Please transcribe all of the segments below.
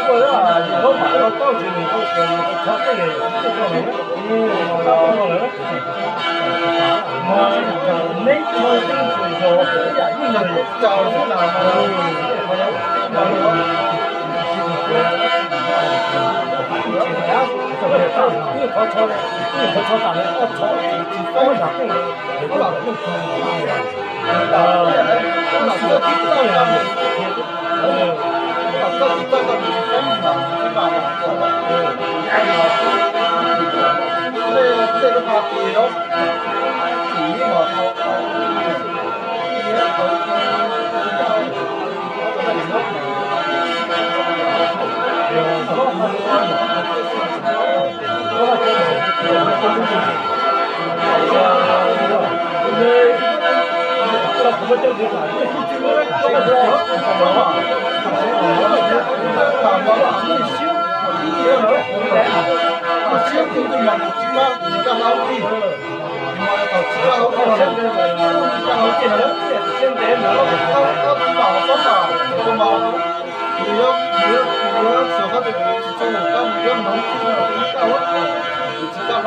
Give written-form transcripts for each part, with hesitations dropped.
过了，以后买了到几年都是他这个这个人，他过了。没超进去就呀，硬的找出来嘛。因为เขา超的，因为เขา超大的，要超几分钟更有多少更高那是个造呀，到底赚到几分嘛？是吧？这个话题咯，你嘛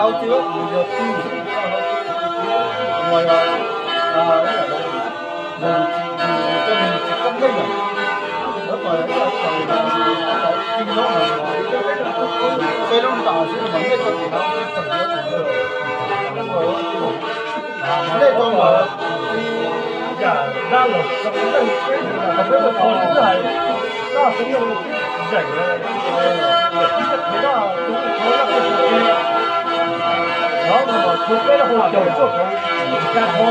lâu chưa nhiều ngoài là mình cho mình chỉ không thấy rồi đó mà kinh nó là cái nó tạo sự vấn đề cho nó chẳng có đây con mà cả ra rồi trong cái này không biết là còn cái này nó cũng như rảnh rồi để thấy là cũng có là cái đó mà thuộc cái là hồ chồng cho cái hồ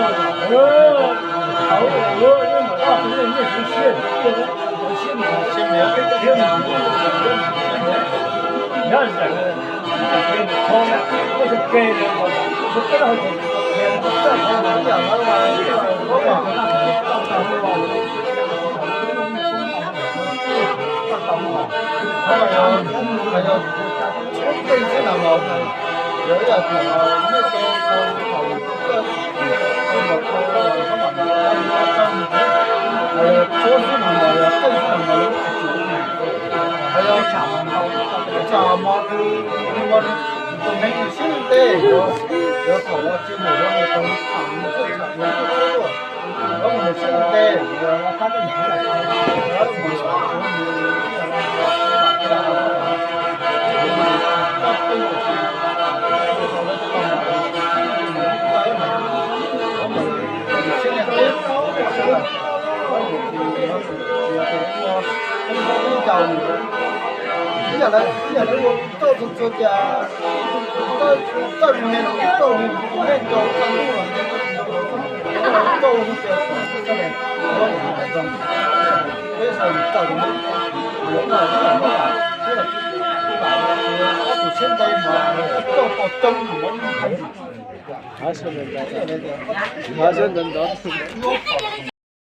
好因为马大同的面是线，线棉跟线棉，你看这个，给你掏的，那是给的，我不知道再掏哪讲了嘛，我嘛，还有，这一些南毛，有一点那chả mà nhưng tụi mình xin tê có thầu là chưa đủ đâu mà còn thẳng một chút thẳng một chút rồi đó mình xin tê rồi nó phát đến những cái đó bây giờ tôi cho cha tôi mình tôi nên cho con tôi không cho cái này bây giờ tôi lúc nào cũng là nó thế là có từ trên đây mà tôi có tâm muốn hay 还是人的，还是人的。